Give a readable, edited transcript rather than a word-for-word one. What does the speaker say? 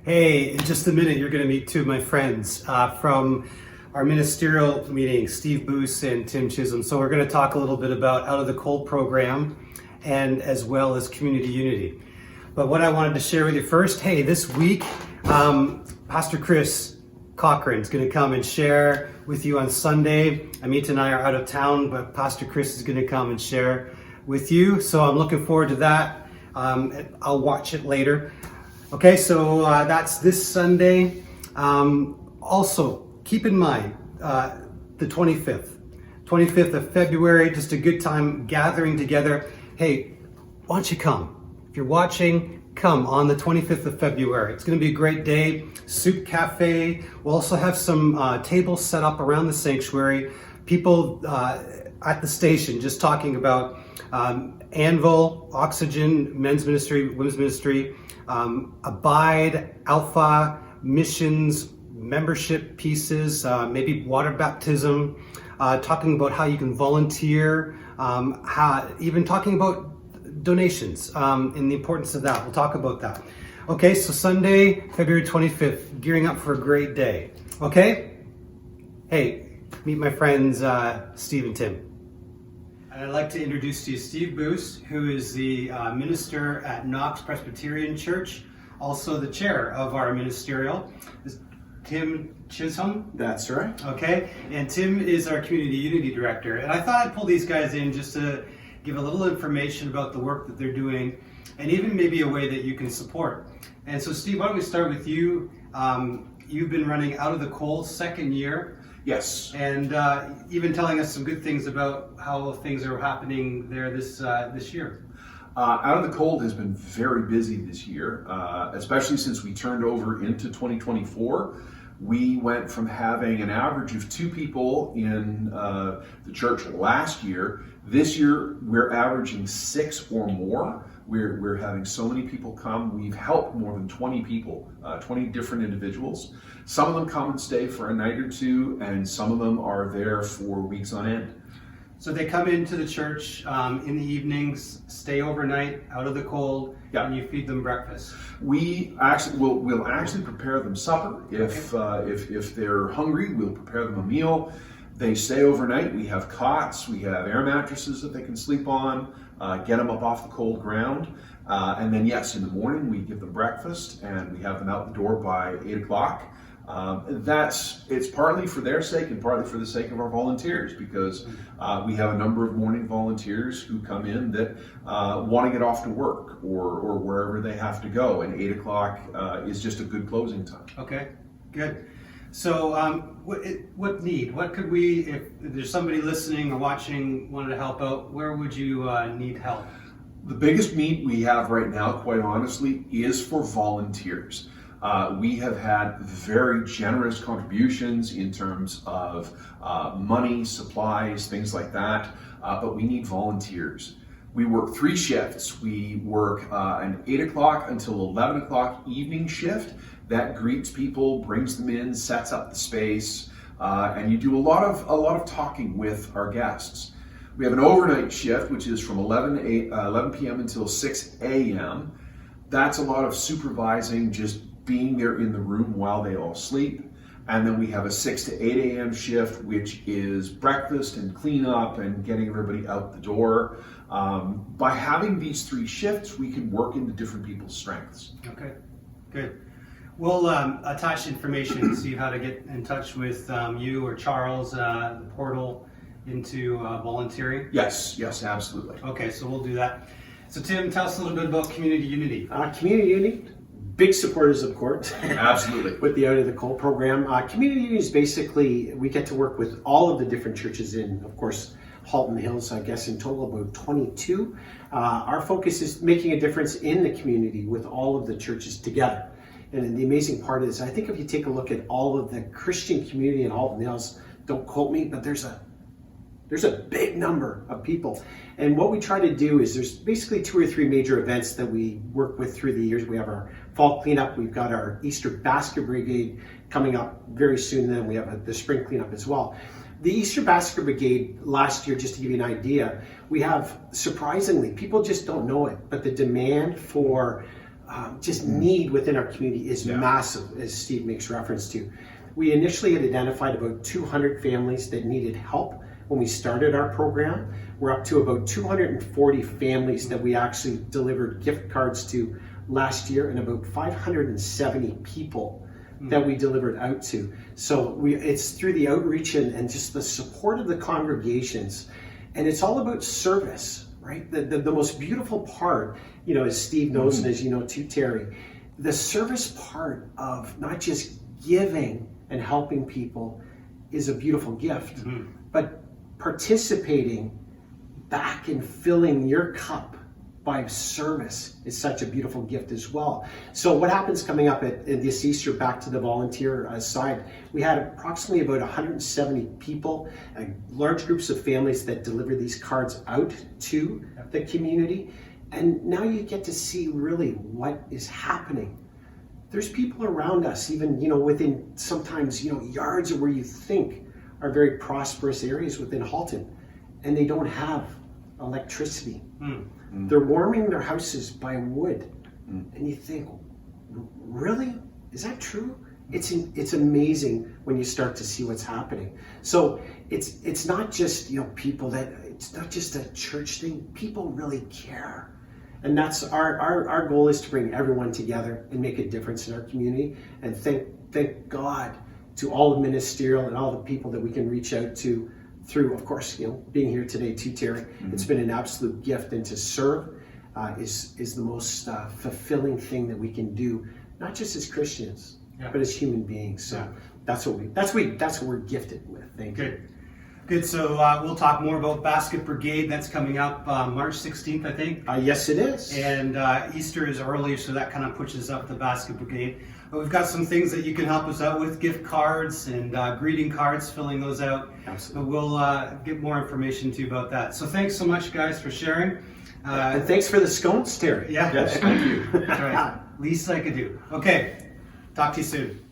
Hey, in just a minute, you're going to meet two of my friends from our ministerial meeting, Steve Boos and Tim Chisholm. So we're going to talk a little bit about Out of the Cold program and as well as community unity. But what I wanted to share with you first, hey, this week, Pastor Chris Cochran is going to come and share with you on Sunday. Amit and I are out of town, but Pastor Chris is going to come and share with you. So I'm looking forward to that. I'll watch it later. Okay, so that's this Sunday. Also, keep in mind, the 25th of February, just a good time gathering together. Hey, why don't you come? If you're watching, come on the 25th of February. It's going to be a great day. Soup Cafe. We'll also have some tables set up around the sanctuary. People at the station just talking about Anvil, Oxygen, men's ministry, women's ministry, Abide, Alpha, missions, membership pieces, maybe water baptism, talking about how you can volunteer, even talking about donations and the importance of that. We'll talk about that. Okay, so Sunday, February 25th, gearing up for a great day. Okay? Hey, meet my friends Steve and Tim. And I'd like to introduce to you Steve Boos, who is the minister at Knox Presbyterian Church, also the chair of our ministerial. Tim Chisholm. That's right. Okay, and Tim is our community unity director. And I thought I'd pull these guys in just to give a little information about the work that they're doing and even maybe a way that you can support. And so Steve, why don't we start with you? You've been running Out of the Cold second year. Yes. And even telling us some good things about how things are happening there this year. Out of the Cold has been very busy this year, especially since we turned over into 2024. We went from having an average of 2 people in the church last year. This year, we're averaging 6 or more. We're having so many people come. We've helped more than 20 people, 20 different individuals. Some of them come and stay for a night or two, and some of them are there for weeks on end. So they come into the church in the evenings, stay overnight, out of the cold, and you feed them breakfast. We'll actually prepare them supper. If they're hungry, we'll prepare them a meal. They stay overnight. We have cots, we have air mattresses that they can sleep on, get them up off the cold ground. And then yes, in the morning we give them breakfast and we have them out the door by 8 o'clock. It's partly for their sake and partly for the sake of our volunteers, because we have a number of morning volunteers who come in that want to get off to work or wherever they have to go, and 8 o'clock is just a good closing time. Okay, good. So what could we, if there's somebody listening or watching wanted to help out, where would you need help? The biggest need we have right now, quite honestly, is for volunteers. We have had very generous contributions in terms of money, supplies, things like that, but we need volunteers. We work 3 shifts. We work an 8 o'clock until 11 o'clock evening shift that greets people, brings them in, sets up the space, and you do a lot of talking with our guests. We have an overnight shift, which is from 11 p.m. until 6 a.m. That's a lot of supervising, just being there in the room while they all sleep. And then we have a 6 to 8 a.m. shift, which is breakfast and cleanup and getting everybody out the door. By having these 3 shifts, we can work into different people's strengths. Okay, good. We'll attach information to see how to get in touch with you or Charles, the portal into volunteering. Yes, absolutely. Okay, so we'll do that. So Tim, tell us a little bit about community unity. Community unity, big supporters of course. Absolutely. With the Out of the Cold program. Community unity is basically, we get to work with all of the different churches in, of course, Halton Hills, I guess in total about 22. Our focus is making a difference in the community with all of the churches together. And the amazing part is, I think if you take a look at all of the Christian community in Halton Hills, don't quote me, but there's a big number of people. And what we try to do is there's basically 2 or 3 major events that we work with through the years. We have our fall cleanup, we've got our Easter Basket Brigade coming up very soon, then we have the spring cleanup as well. The Easter Basket Brigade last year, just to give you an idea, we have, surprisingly, people just don't know it, but the demand for just need within our community is massive, as Steve makes reference to. We initially had identified about 200 families that needed help when we started our program. We're up to about 240 families that we actually delivered gift cards to last year, and about 570 people that we delivered out to. So it's through the outreach and just the support of the congregations. And it's all about service, right? The most beautiful part, as Steve knows and as you know too, Terry, the service part of not just giving and helping people is a beautiful gift, but participating back in filling your cup by service is such a beautiful gift as well. So what happens coming up at this Easter, back to the volunteer side, we had approximately about 170 people, large groups of families that deliver these cards out to the community. And now you get to see really what is happening. There's people around us, even, within sometimes, yards of where you think are very prosperous areas within Halton, and they don't have electricity. They're warming their houses by wood. And you think, really? Is that true? It's amazing when you start to see what's happening. So it's not just, people it's not just a church thing. People really care. And that's our goal, is to bring everyone together and make a difference in our community. And thank God to all the ministerial and all the people that we can reach out to through, of course, being here today too, Terry. It's been an absolute gift, and to serve is the most fulfilling thing that we can do, not just as Christians, but as human beings. So that's what we're gifted with. Thank you. Good. So we'll talk more about Basket Brigade. That's coming up March 16th, I think. Yes, it is. And Easter is early, so that kind of pushes up the Basket Brigade. But we've got some things that you can help us out with: gift cards and greeting cards, filling those out. Absolutely. But we'll get more information to you about that. So thanks so much, guys, for sharing. And thanks for the scones, Terry. Yeah. Yes, thank you. All right. Least I could do. Okay. Talk to you soon.